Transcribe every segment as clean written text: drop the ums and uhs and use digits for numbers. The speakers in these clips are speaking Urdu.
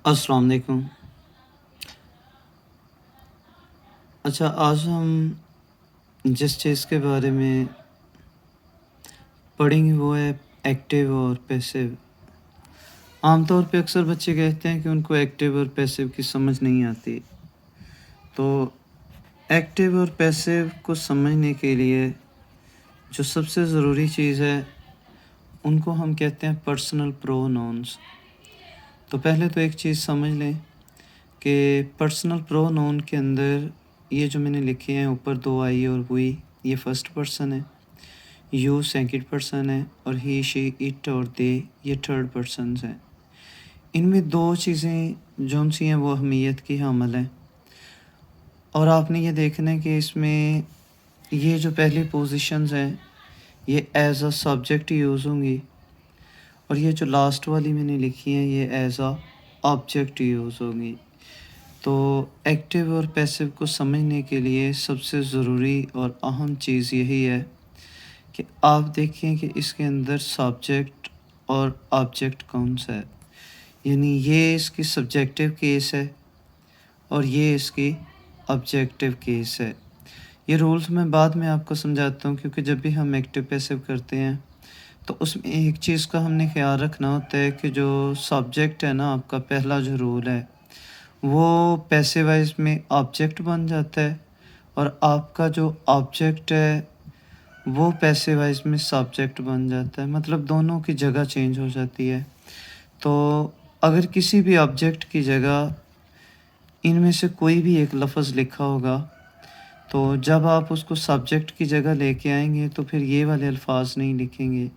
السلام علیکم۔ اچھا، آج ہم جس چیز کے بارے میں پڑھیں گے وہ ہے ایکٹیو اور پیسیو۔ عام طور پہ اکثر بچے کہتے ہیں کہ ان کو ایکٹیو اور پیسیو کی سمجھ نہیں آتی۔ تو ایکٹیو اور پیسیو کو سمجھنے کے لیے جو سب سے ضروری چیز ہے ان کو ہم کہتے ہیں پرسنل پرونونس۔ تو پہلے تو ایک چیز سمجھ لیں کہ پرسنل پرونون کے اندر یہ جو میں نے لکھے ہیں اوپر 2 آئی اور وی، یہ فرسٹ پرسن ہے، یو سیکنڈ پرسن ہے، اور ہی شی اٹ اور دے یہ تھرڈ پرسنز ہیں۔ ان میں 2 چیزیں جون سی ہیں وہ اہمیت کی حامل ہیں، اور آپ نے یہ دیکھنا ہے کہ اس میں یہ جو پہلی پوزیشنز ہیں یہ ایز اے سبجیکٹ یوز ہوں گی، اور یہ جو لاسٹ والی میں نے لکھی ہیں یہ ایز اے آبجیکٹ یوز ہوگی۔ تو ایکٹیو اور پیسیو کو سمجھنے کے لیے سب سے ضروری اور اہم چیز یہی ہے کہ آپ دیکھیں کہ اس کے اندر سبجیکٹ اور آبجیکٹ کون سا ہے، یعنی یہ اس کی سبجیکٹیو کیس ہے اور یہ اس کی آبجیکٹیو کیس ہے۔ یہ رولز میں بعد میں آپ کو سمجھاتا ہوں، کیونکہ جب بھی ہم ایکٹیو پیسیو کرتے ہیں تو اس میں ایک چیز کا ہم نے خیال رکھنا ہوتا ہے کہ جو سبجیکٹ ہے نا، آپ کا پہلا جو رول ہے وہ پیسیوائز میں آبجیکٹ بن جاتا ہے، اور آپ کا جو آبجیکٹ ہے وہ پیسیوائز میں سبجیکٹ بن جاتا ہے، مطلب دونوں کی جگہ چینج ہو جاتی ہے۔ تو اگر کسی بھی آبجیکٹ کی جگہ ان میں سے کوئی بھی ایک لفظ لکھا ہوگا تو جب آپ اس کو سبجیکٹ کی جگہ لے کے آئیں گے تو پھر یہ والے الفاظ نہیں لکھیں گے،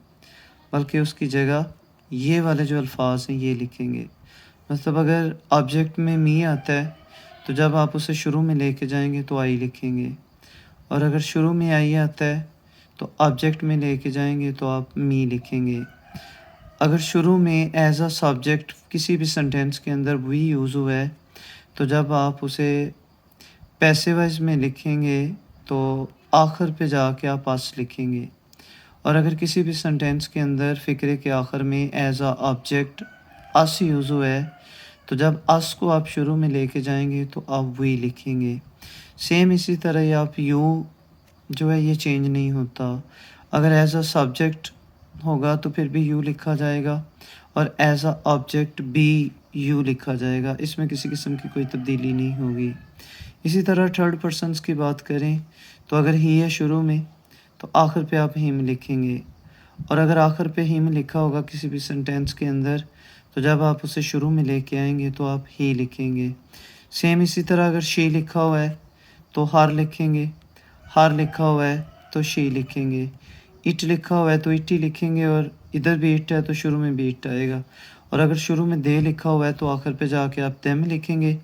بلکہ اس کی جگہ یہ والے جو الفاظ ہیں یہ لکھیں گے۔ مطلب اگر آبجیکٹ میں می آتا ہے تو جب آپ اسے شروع میں لے کے جائیں گے تو آئی لکھیں گے، اور اگر شروع میں آئی آتا ہے تو آبجیکٹ میں لے کے جائیں گے تو آپ می لکھیں گے۔ اگر شروع میں ایز اے سبجیکٹ کسی بھی سنٹینس کے اندر وی یوز ہوا ہے تو جب آپ اسے پیسیوائز میں لکھیں گے تو آخر پہ جا کے آپ اس لکھیں گے، اور اگر کسی بھی سنٹینس کے اندر فقرے کے آخر میں ایز اے آبجیکٹ اس یوز ہوا ہے تو جب اس کو آپ شروع میں لے کے جائیں گے تو آپ وی لکھیں گے۔ سیم اسی طرح ہی آپ یو جو ہے یہ چینج نہیں ہوتا، اگر ایز اے سبجیکٹ ہوگا تو پھر بھی یو لکھا جائے گا، اور ایز اے آبجیکٹ بھی یو لکھا جائے گا، اس میں کسی قسم کی کوئی تبدیلی نہیں ہوگی۔ اسی طرح تھرڈ پرسنس کی بات کریں تو اگر ہی ہے شروع میں تو آخر پہ آپ ہم لکھیں گے، اور اگر آخر پہ ہم لکھا ہوگا کسی بھی سنٹینس کے اندر تو جب آپ اسے شروع میں لے کے آئیں گے تو آپ ہی لکھیں گے۔ سیم اسی طرح اگر شی لکھا ہوا ہے تو ہر لکھیں گے، ہر لکھا ہوا ہے تو شی لکھیں گے، اٹ لکھا ہوا ہے تو اٹ ہی لکھیں گے، اور ادھر بھی اٹ ہے تو شروع میں بھی اٹ آئے گا، اور اگر شروع میں دے لکھا ہوا ہے تو آخر پہ جا کے آپ دیم لکھیں گے،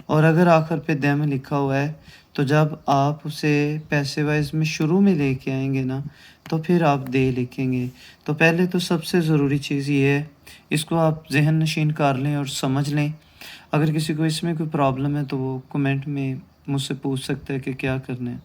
اور اگر آخر پہ دیم لکھا ہوا ہے تو جب آپ اسے پیسیوائز میں شروع میں لے کے آئیں گے نا تو پھر آپ دے لکھیں گے۔ تو پہلے تو سب سے ضروری چیز یہ ہے، اس کو آپ ذہن نشین کر لیں اور سمجھ لیں۔ اگر کسی کو اس میں کوئی پرابلم ہے تو وہ کمنٹ میں مجھ سے پوچھ سکتا ہے کہ کیا کرنا ہے۔